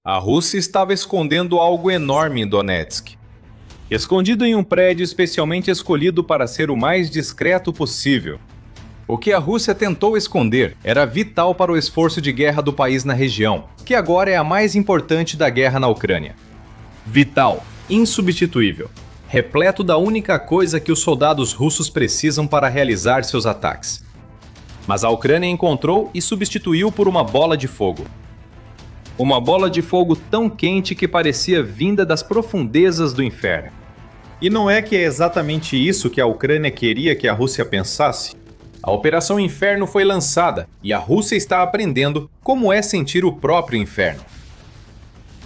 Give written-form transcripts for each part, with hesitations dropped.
A Rússia estava escondendo algo enorme em Donetsk. Escondido em um prédio especialmente escolhido para ser o mais discreto possível. O que a Rússia tentou esconder era vital para o esforço de guerra do país na região, que agora é a mais importante da guerra na Ucrânia. Vital, insubstituível, repleto da única coisa que os soldados russos precisam para realizar seus ataques. Mas a Ucrânia encontrou e substituiu por uma bola de fogo. Uma bola de fogo tão quente que parecia vinda das profundezas do inferno. E não é que é exatamente isso que a Ucrânia queria que a Rússia pensasse? A Operação Inferno foi lançada e a Rússia está aprendendo como é sentir o próprio inferno.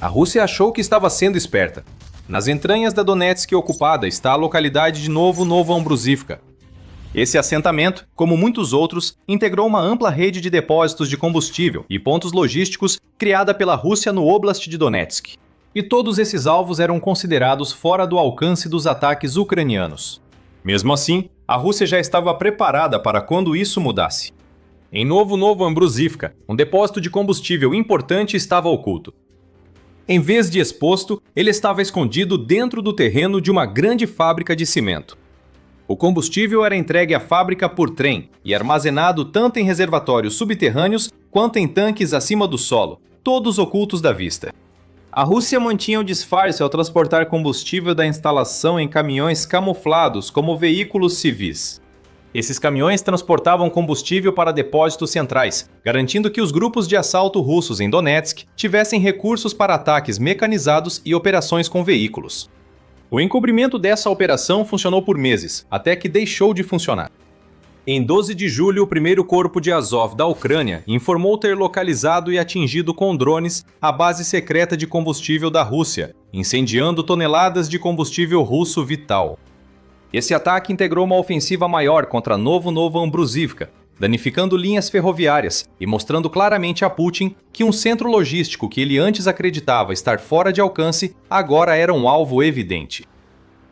A Rússia achou que estava sendo esperta. Nas entranhas da Donetsk ocupada está a localidade de Novo Ambrusivka. Esse assentamento, como muitos outros, integrou uma ampla rede de depósitos de combustível e pontos logísticos criada pela Rússia no Oblast de Donetsk. E todos esses alvos eram considerados fora do alcance dos ataques ucranianos. Mesmo assim, a Rússia já estava preparada para quando isso mudasse. Em Novo Ambrusivka, um depósito de combustível importante estava oculto. Em vez de exposto, ele estava escondido dentro do terreno de uma grande fábrica de cimento. O combustível era entregue à fábrica por trem e armazenado tanto em reservatórios subterrâneos quanto em tanques acima do solo, todos ocultos da vista. A Rússia mantinha o disfarce ao transportar combustível da instalação em caminhões camuflados como veículos civis. Esses caminhões transportavam combustível para depósitos centrais, garantindo que os grupos de assalto russos em Donetsk tivessem recursos para ataques mecanizados e operações com veículos. O encobrimento dessa operação funcionou por meses, até que deixou de funcionar. Em 12 de julho, o primeiro corpo de Azov da Ucrânia informou ter localizado e atingido com drones a base secreta de combustível da Rússia, incendiando toneladas de combustível russo vital. Esse ataque integrou uma ofensiva maior contra Novo Ambrusivka, danificando linhas ferroviárias e mostrando claramente a Putin que um centro logístico que ele antes acreditava estar fora de alcance agora era um alvo evidente.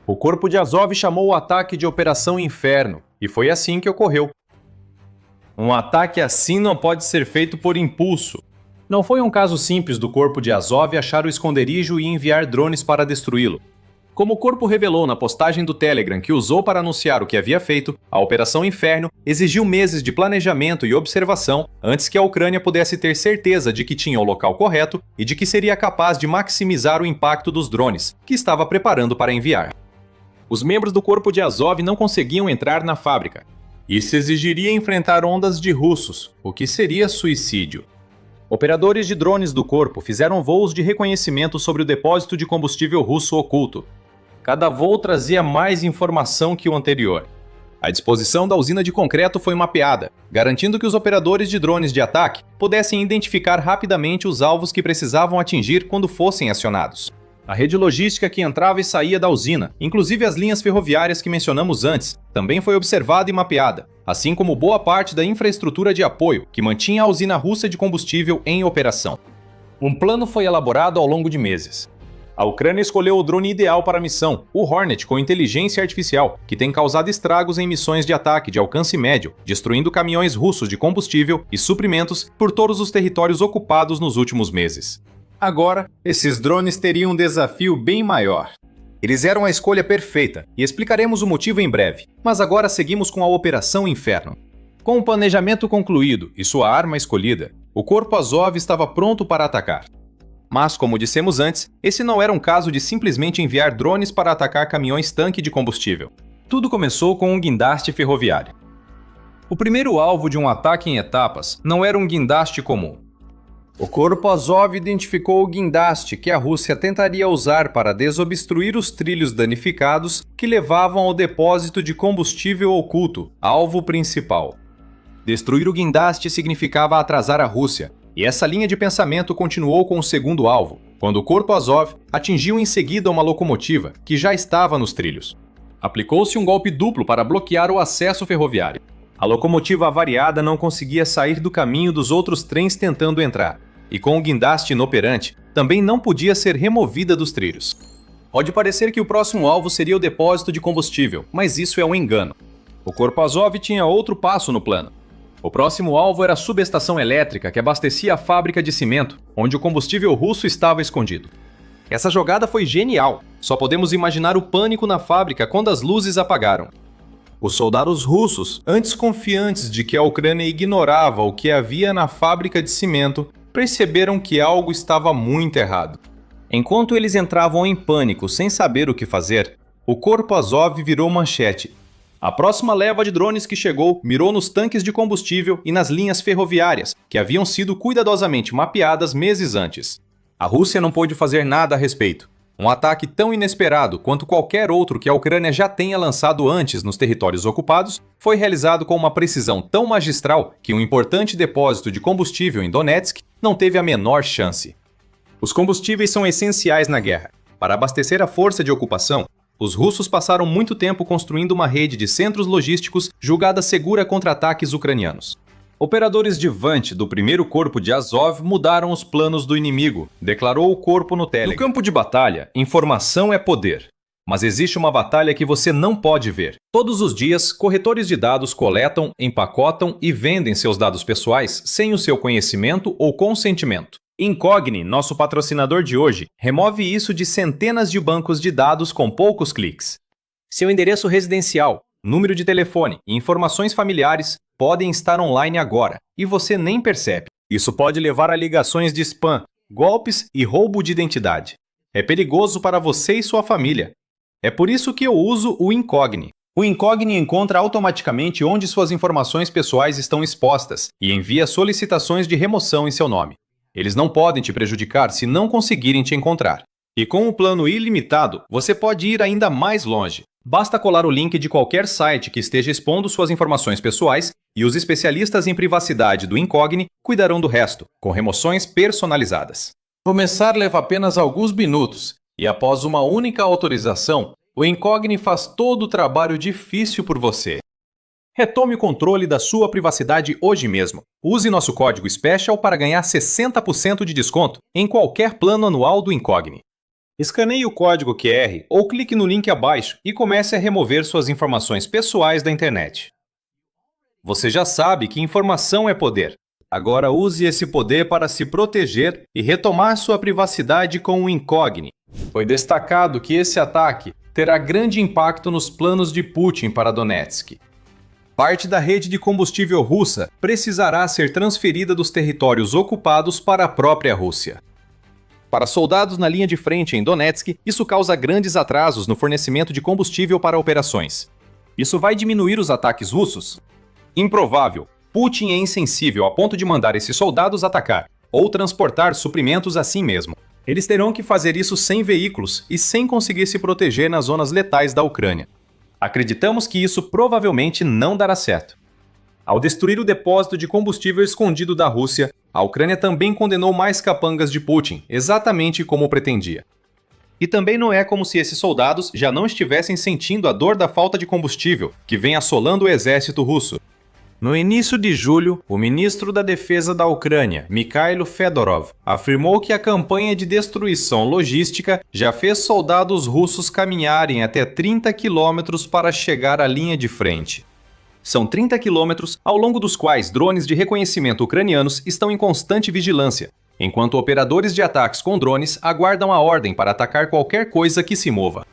O corpo de Azov chamou o ataque de Operação Inferno, e foi assim que ocorreu. Um ataque assim não pode ser feito por impulso. Não foi um caso simples do corpo de Azov achar o esconderijo e enviar drones para destruí-lo. Como o corpo revelou na postagem do Telegram que usou para anunciar o que havia feito, a Operação Inferno exigiu meses de planejamento e observação antes que a Ucrânia pudesse ter certeza de que tinha o local correto e de que seria capaz de maximizar o impacto dos drones, que estava preparando para enviar. Os membros do corpo de Azov não conseguiam entrar na fábrica. Isso exigiria enfrentar ondas de russos, o que seria suicídio. Operadores de drones do corpo fizeram voos de reconhecimento sobre o depósito de combustível russo oculto. Cada voo trazia mais informação que o anterior. A disposição da usina de concreto foi mapeada, garantindo que os operadores de drones de ataque pudessem identificar rapidamente os alvos que precisavam atingir quando fossem acionados. A rede logística que entrava e saía da usina, inclusive as linhas ferroviárias que mencionamos antes, também foi observada e mapeada, assim como boa parte da infraestrutura de apoio que mantinha a usina russa de combustível em operação. Um plano foi elaborado ao longo de meses. A Ucrânia escolheu o drone ideal para a missão, o Hornet com inteligência artificial, que tem causado estragos em missões de ataque de alcance médio, destruindo caminhões russos de combustível e suprimentos por todos os territórios ocupados nos últimos meses. Agora, esses drones teriam um desafio bem maior. Eles eram a escolha perfeita, e explicaremos o motivo em breve, mas agora seguimos com a Operação Inferno. Com o planejamento concluído e sua arma escolhida, o Corpo Azov estava pronto para atacar. Mas, como dissemos antes, esse não era um caso de simplesmente enviar drones para atacar caminhões-tanque de combustível. Tudo começou com um guindaste ferroviário. O primeiro alvo de um ataque em etapas não era um guindaste comum. O Corpo Azov identificou o guindaste que a Rússia tentaria usar para desobstruir os trilhos danificados que levavam ao depósito de combustível oculto, alvo principal. Destruir o guindaste significava atrasar a Rússia, e essa linha de pensamento continuou com o segundo alvo, quando o Corpo Azov atingiu em seguida uma locomotiva que já estava nos trilhos. Aplicou-se um golpe duplo para bloquear o acesso ferroviário. A locomotiva avariada não conseguia sair do caminho dos outros trens tentando entrar, e com o guindaste inoperante, também não podia ser removida dos trilhos. Pode parecer que o próximo alvo seria o depósito de combustível, mas isso é um engano. O Corpo Azov tinha outro passo no plano. O próximo alvo era a subestação elétrica que abastecia a fábrica de cimento, onde o combustível russo estava escondido. Essa jogada foi genial. Só podemos imaginar o pânico na fábrica quando as luzes apagaram. Os soldados russos, antes confiantes de que a Ucrânia ignorava o que havia na fábrica de cimento, perceberam que algo estava muito errado. Enquanto eles entravam em pânico sem saber o que fazer, o Corpo Azov virou manchete. A próxima leva de drones que chegou mirou nos tanques de combustível e nas linhas ferroviárias, que haviam sido cuidadosamente mapeadas meses antes. A Rússia não pôde fazer nada a respeito. Um ataque tão inesperado quanto qualquer outro que a Ucrânia já tenha lançado antes nos territórios ocupados foi realizado com uma precisão tão magistral que um importante depósito de combustível em Donetsk não teve a menor chance. Os combustíveis são essenciais na guerra. Para abastecer a força de ocupação, os russos passaram muito tempo construindo uma rede de centros logísticos julgada segura contra ataques ucranianos. Operadores de Vant do 1º Corpo de Azov mudaram os planos do inimigo, declarou o corpo no Telegram. No campo de batalha, informação é poder. Mas existe uma batalha que você não pode ver. Todos os dias, corretores de dados coletam, empacotam e vendem seus dados pessoais sem o seu conhecimento ou consentimento. Incogni, nosso patrocinador de hoje, remove isso de centenas de bancos de dados com poucos cliques. Seu endereço residencial, número de telefone e informações familiares podem estar online agora e você nem percebe. Isso pode levar a ligações de spam, golpes e roubo de identidade. É perigoso para você e sua família. É por isso que eu uso o Incogni. O Incogni encontra automaticamente onde suas informações pessoais estão expostas e envia solicitações de remoção em seu nome. Eles não podem te prejudicar se não conseguirem te encontrar. E com o plano ilimitado, você pode ir ainda mais longe. Basta colar o link de qualquer site que esteja expondo suas informações pessoais e os especialistas em privacidade do Incogni cuidarão do resto, com remoções personalizadas. Começar leva apenas alguns minutos e após uma única autorização, o Incogni faz todo o trabalho difícil por você. Retome o controle da sua privacidade hoje mesmo. Use nosso código SPECIAL para ganhar 60% de desconto em qualquer plano anual do Incogni. Escaneie o código QR ou clique no link abaixo e comece a remover suas informações pessoais da internet. Você já sabe que informação é poder. Agora use esse poder para se proteger e retomar sua privacidade com o Incogni. Foi destacado que esse ataque terá grande impacto nos planos de Putin para Donetsk. Parte da rede de combustível russa precisará ser transferida dos territórios ocupados para a própria Rússia. Para soldados na linha de frente em Donetsk, isso causa grandes atrasos no fornecimento de combustível para operações. Isso vai diminuir os ataques russos? Improvável. Putin é insensível a ponto de mandar esses soldados atacar ou transportar suprimentos assim mesmo. Eles terão que fazer isso sem veículos e sem conseguir se proteger nas zonas letais da Ucrânia. Acreditamos que isso provavelmente não dará certo. Ao destruir o depósito de combustível escondido da Rússia, a Ucrânia também condenou mais capangas de Putin, exatamente como pretendia. E também não é como se esses soldados já não estivessem sentindo a dor da falta de combustível, que vem assolando o exército russo. No início de julho, o ministro da Defesa da Ucrânia, Mikhailo Fedorov, afirmou que a campanha de destruição logística já fez soldados russos caminharem até 30 quilômetros para chegar à linha de frente. São 30 quilômetros ao longo dos quais drones de reconhecimento ucranianos estão em constante vigilância, enquanto operadores de ataques com drones aguardam a ordem para atacar qualquer coisa que se mova.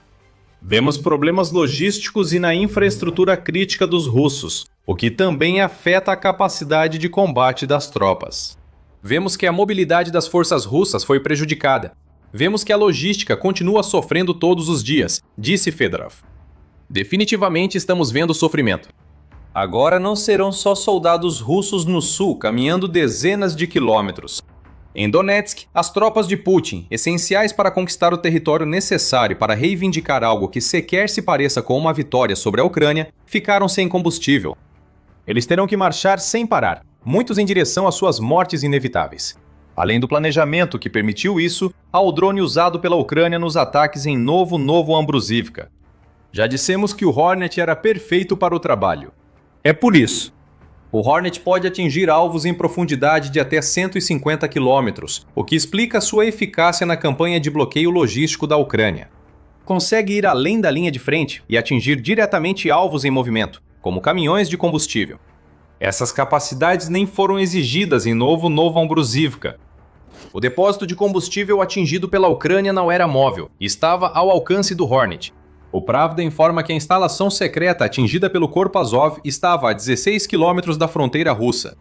Vemos problemas logísticos e na infraestrutura crítica dos russos, o que também afeta a capacidade de combate das tropas. Vemos que a mobilidade das forças russas foi prejudicada. Vemos que a logística continua sofrendo todos os dias, disse Fedorov. Definitivamente estamos vendo sofrimento. Agora não serão só soldados russos no sul caminhando dezenas de quilômetros. Em Donetsk, as tropas de Putin, essenciais para conquistar o território necessário para reivindicar algo que sequer se pareça com uma vitória sobre a Ucrânia, ficaram sem combustível. Eles terão que marchar sem parar, muitos em direção às suas mortes inevitáveis. Além do planejamento que permitiu isso, há o drone usado pela Ucrânia nos ataques em Novo Ambrosivka. Já dissemos que o Hornet era perfeito para o trabalho. É por isso. O Hornet pode atingir alvos em profundidade de até 150 quilômetros, o que explica sua eficácia na campanha de bloqueio logístico da Ucrânia. Consegue ir além da linha de frente e atingir diretamente alvos em movimento, como caminhões de combustível. Essas capacidades nem foram exigidas em novo Novombruzivka. O depósito de combustível atingido pela Ucrânia não era móvel e estava ao alcance do Hornet. O Pravda informa que a instalação secreta atingida pelo Corpo Azov estava a 16 quilômetros da fronteira russa.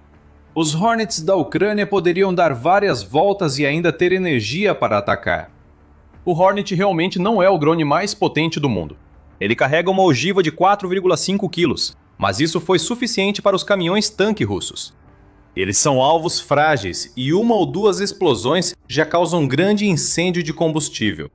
Os Hornets da Ucrânia poderiam dar várias voltas e ainda ter energia para atacar. O Hornet realmente não é o drone mais potente do mundo. Ele carrega uma ogiva de 4,5 quilos, mas isso foi suficiente para os caminhões-tanque russos. Eles são alvos frágeis e uma ou duas explosões já causam grande incêndio de combustível.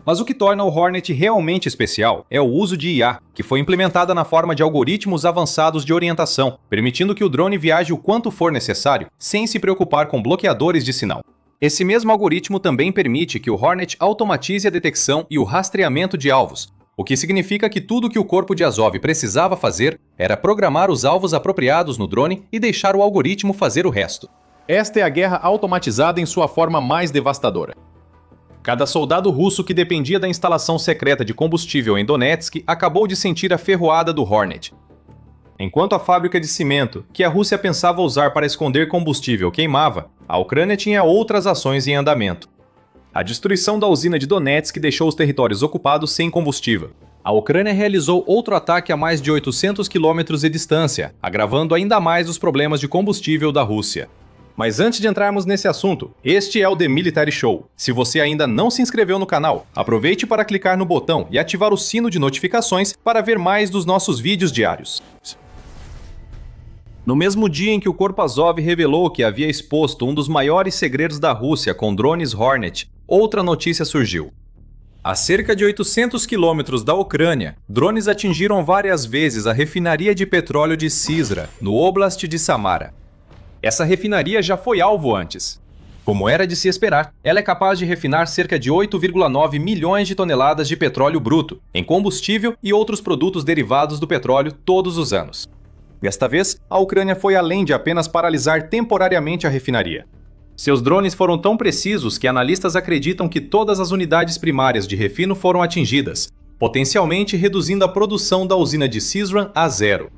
Mas o que torna o Hornet realmente especial é o uso de IA, que foi implementada na forma de algoritmos avançados de orientação, permitindo que o drone viaje o quanto for necessário, sem se preocupar com bloqueadores de sinal. Esse mesmo algoritmo também permite que o Hornet automatize a detecção e o rastreamento de alvos, o que significa que tudo que o corpo de Azov precisava fazer era programar os alvos apropriados no drone e deixar o algoritmo fazer o resto. Esta é a guerra automatizada em sua forma mais devastadora. Cada soldado russo que dependia da instalação secreta de combustível em Donetsk acabou de sentir a ferroada do Hornet. Enquanto a fábrica de cimento, que a Rússia pensava usar para esconder combustível, queimava, a Ucrânia tinha outras ações em andamento. A destruição da usina de Donetsk deixou os territórios ocupados sem combustível. A Ucrânia realizou outro ataque a mais de 800 quilômetros de distância, agravando ainda mais os problemas de combustível da Rússia. Mas antes de entrarmos nesse assunto, este é o The Military Show. Se você ainda não se inscreveu no canal, aproveite para clicar no botão e ativar o sino de notificações para ver mais dos nossos vídeos diários. No mesmo dia em que o Corpo Azov revelou que havia exposto um dos maiores segredos da Rússia com drones Hornet, outra notícia surgiu. A cerca de 800 quilômetros da Ucrânia, drones atingiram várias vezes a refinaria de petróleo de Sizra, no Oblast de Samara. Essa refinaria já foi alvo antes. Como era de se esperar, ela é capaz de refinar cerca de 8,9 milhões de toneladas de petróleo bruto, em combustível e outros produtos derivados do petróleo todos os anos. Desta vez, a Ucrânia foi além de apenas paralisar temporariamente a refinaria. Seus drones foram tão precisos que analistas acreditam que todas as unidades primárias de refino foram atingidas, potencialmente reduzindo a produção da usina de Syzran a zero.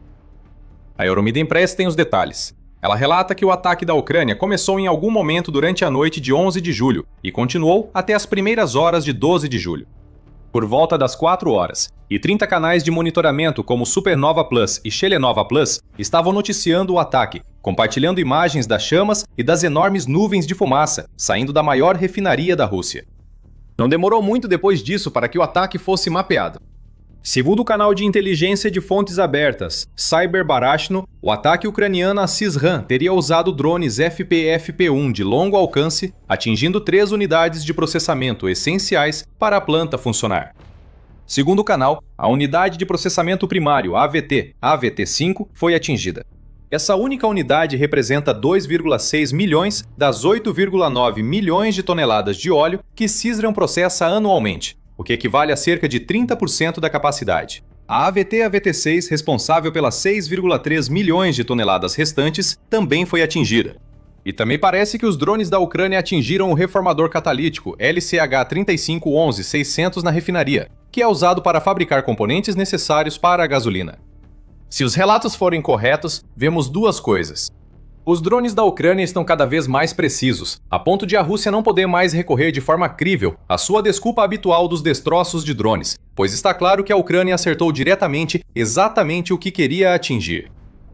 A Euromídia Press tem os detalhes. Ela relata que o ataque da Ucrânia começou em algum momento durante a noite de 11 de julho e continuou até as primeiras horas de 12 de julho. Por volta das 4 horas, e 30 canais de monitoramento como Supernova Plus e Chelenova Plus estavam noticiando o ataque, compartilhando imagens das chamas e das enormes nuvens de fumaça saindo da maior refinaria da Rússia. Não demorou muito depois disso para que o ataque fosse mapeado. Segundo o canal de inteligência de fontes abertas, Cyber Barashno, o ataque ucraniano a Syzran teria usado drones FPV-1 de longo alcance, atingindo 3 unidades de processamento essenciais para a planta funcionar. Segundo o canal, a unidade de processamento primário AVT, AVT5, foi atingida. Essa única unidade representa 2,6 milhões das 8,9 milhões de toneladas de óleo que Syzran processa anualmente, o que equivale a cerca de 30% da capacidade. A AVT-AVT6, responsável pelas 6,3 milhões de toneladas restantes, também foi atingida. E também parece que os drones da Ucrânia atingiram o reformador catalítico LCH-3511-600 na refinaria, que é usado para fabricar componentes necessários para a gasolina. Se os relatos forem corretos, vemos duas coisas. Os drones da Ucrânia estão cada vez mais precisos, a ponto de a Rússia não poder mais recorrer de forma crível à sua desculpa habitual dos destroços de drones, pois está claro que a Ucrânia acertou diretamente exatamente o que queria atingir.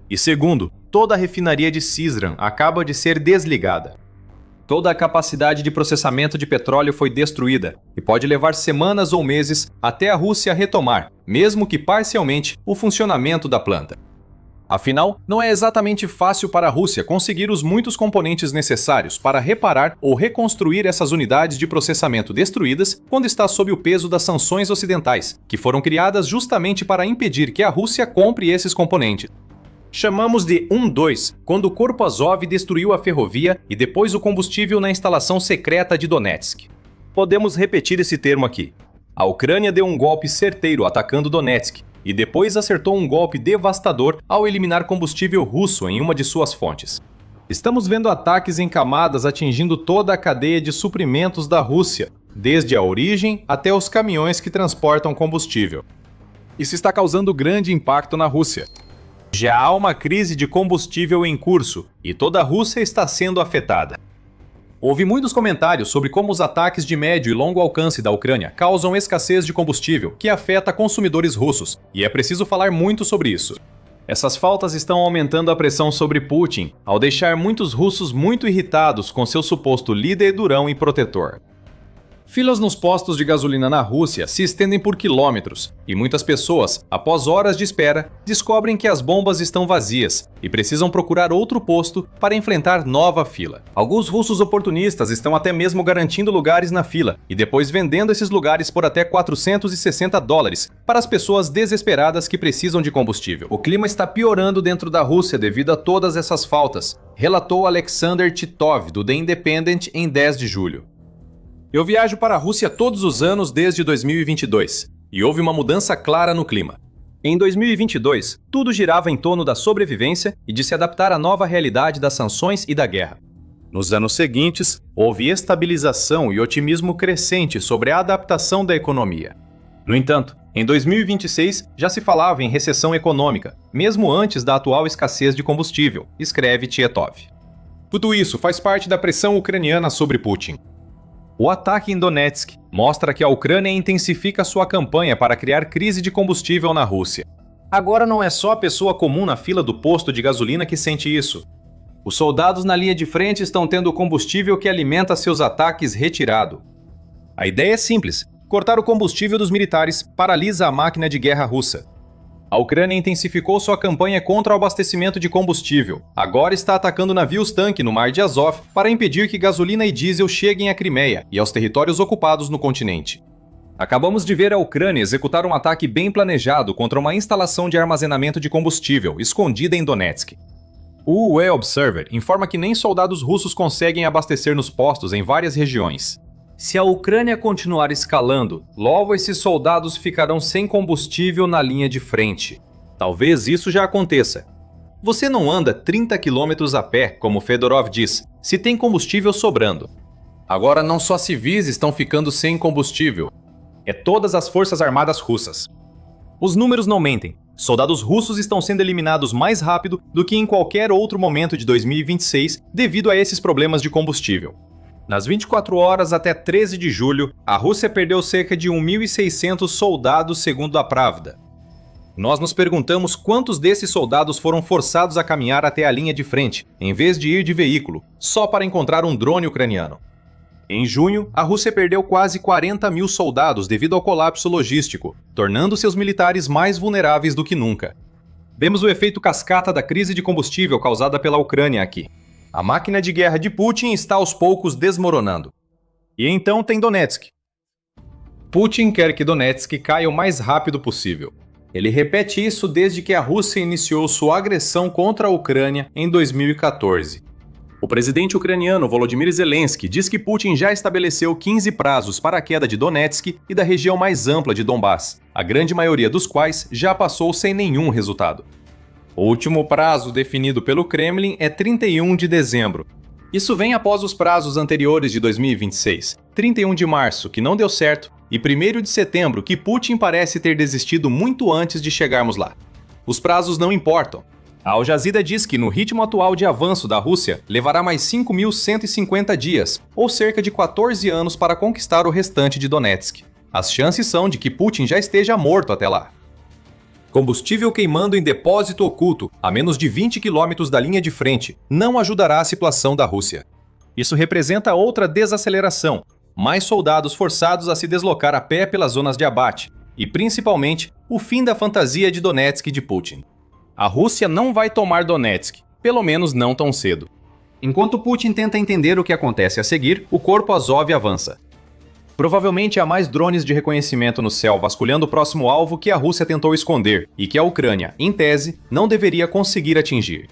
E segundo, toda a refinaria de Syzran acaba de ser desligada. Toda a capacidade de processamento de petróleo foi destruída e pode levar semanas ou meses até a Rússia retomar, mesmo que parcialmente, o funcionamento da planta. Afinal, não é exatamente fácil para a Rússia conseguir os muitos componentes necessários para reparar ou reconstruir essas unidades de processamento destruídas quando está sob o peso das sanções ocidentais, que foram criadas justamente para impedir que a Rússia compre esses componentes. Chamamos de 1-2, quando o Corpo Azov destruiu a ferrovia e depois o combustível na instalação secreta de Donetsk. Podemos repetir esse termo aqui. A Ucrânia deu um golpe certeiro atacando Donetsk, e depois acertou um golpe devastador ao eliminar combustível russo em uma de suas fontes. Estamos vendo ataques em camadas atingindo toda a cadeia de suprimentos da Rússia, desde a origem até os caminhões que transportam combustível. Isso está causando grande impacto na Rússia. Já há uma crise de combustível em curso e toda a Rússia está sendo afetada. Houve muitos comentários sobre como os ataques de médio e longo alcance da Ucrânia causam escassez de combustível, que afeta consumidores russos, e é preciso falar muito sobre isso. Essas faltas estão aumentando a pressão sobre Putin, ao deixar muitos russos muito irritados com seu suposto líder durão e protetor. Filas nos postos de gasolina na Rússia se estendem por quilômetros, e muitas pessoas, após horas de espera, descobrem que as bombas estão vazias e precisam procurar outro posto para enfrentar nova fila. Alguns russos oportunistas estão até mesmo garantindo lugares na fila e depois vendendo esses lugares por até $460 para as pessoas desesperadas que precisam de combustível. O clima está piorando dentro da Rússia devido a todas essas faltas, relatou Alexander Titov, do The Independent, em 10 de julho. Eu viajo para a Rússia todos os anos desde 2022, e houve uma mudança clara no clima. Em 2022, tudo girava em torno da sobrevivência e de se adaptar à nova realidade das sanções e da guerra. Nos anos seguintes, houve estabilização e otimismo crescente sobre a adaptação da economia. No entanto, em 2026 já se falava em recessão econômica, mesmo antes da atual escassez de combustível, escreve Tietov. Tudo isso faz parte da pressão ucraniana sobre Putin. O ataque em Donetsk mostra que a Ucrânia intensifica sua campanha para criar crise de combustível na Rússia. Agora não é só a pessoa comum na fila do posto de gasolina que sente isso. Os soldados na linha de frente estão tendo o combustível que alimenta seus ataques retirado. A ideia é simples: cortar o combustível dos militares paralisa a máquina de guerra russa. A Ucrânia intensificou sua campanha contra o abastecimento de combustível. Agora está atacando navios-tanque no Mar de Azov para impedir que gasolina e diesel cheguem à Crimeia e aos territórios ocupados no continente. Acabamos de ver a Ucrânia executar um ataque bem planejado contra uma instalação de armazenamento de combustível escondida em Donetsk. O UE Observer informa que nem soldados russos conseguem abastecer nos postos em várias regiões. Se a Ucrânia continuar escalando, logo esses soldados ficarão sem combustível na linha de frente. Talvez isso já aconteça. Você não anda 30 quilômetros a pé, como Fedorov diz, se tem combustível sobrando. Agora não só civis estão ficando sem combustível, é todas as forças armadas russas. Os números não mentem. Soldados russos estão sendo eliminados mais rápido do que em qualquer outro momento de 2026 devido a esses problemas de combustível. Nas 24 horas até 13 de julho, a Rússia perdeu cerca de 1.600 soldados, segundo a Pravda. Nós nos perguntamos quantos desses soldados foram forçados a caminhar até a linha de frente, em vez de ir de veículo, só para encontrar um drone ucraniano. Em junho, a Rússia perdeu quase 40 mil soldados devido ao colapso logístico, tornando seus militares mais vulneráveis do que nunca. Vemos o efeito cascata da crise de combustível causada pela Ucrânia aqui. A máquina de guerra de Putin está aos poucos desmoronando. E então tem Donetsk. Putin quer que Donetsk caia o mais rápido possível. Ele repete isso desde que a Rússia iniciou sua agressão contra a Ucrânia em 2014. O presidente ucraniano Volodymyr Zelensky diz que Putin já estabeleceu 15 prazos para a queda de Donetsk e da região mais ampla de Donbass, a grande maioria dos quais já passou sem nenhum resultado. O último prazo definido pelo Kremlin é 31 de dezembro. Isso vem após os prazos anteriores de 2026, 31 de março, que não deu certo, e 1º de setembro, que Putin parece ter desistido muito antes de chegarmos lá. Os prazos não importam. A Al Jazeera diz que no ritmo atual de avanço da Rússia, levará mais 5.150 dias, ou cerca de 14 anos para conquistar o restante de Donetsk. As chances são de que Putin já esteja morto até lá. Combustível queimando em depósito oculto, a menos de 20 quilômetros da linha de frente, não ajudará a situação da Rússia. Isso representa outra desaceleração, mais soldados forçados a se deslocar a pé pelas zonas de abate, e principalmente o fim da fantasia de Donetsk de Putin. A Rússia não vai tomar Donetsk, pelo menos não tão cedo. Enquanto Putin tenta entender o que acontece a seguir, o corpo Azov avança. Provavelmente há mais drones de reconhecimento no céu vasculhando o próximo alvo que a Rússia tentou esconder e que a Ucrânia, em tese, não deveria conseguir atingir.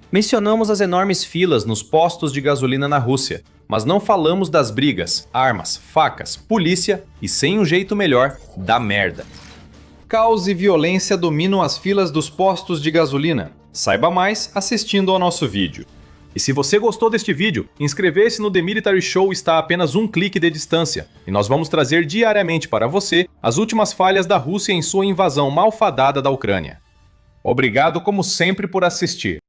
Mencionamos as enormes filas nos postos de gasolina na Rússia, mas não falamos das brigas, armas, facas, polícia e, sem um jeito melhor, da merda. Caos e violência dominam as filas dos postos de gasolina. Saiba mais assistindo ao nosso vídeo. E se você gostou deste vídeo, inscrever-se no The Military Show está a apenas um clique de distância, e nós vamos trazer diariamente para você as últimas falhas da Rússia em sua invasão malfadada da Ucrânia. Obrigado, como sempre, por assistir.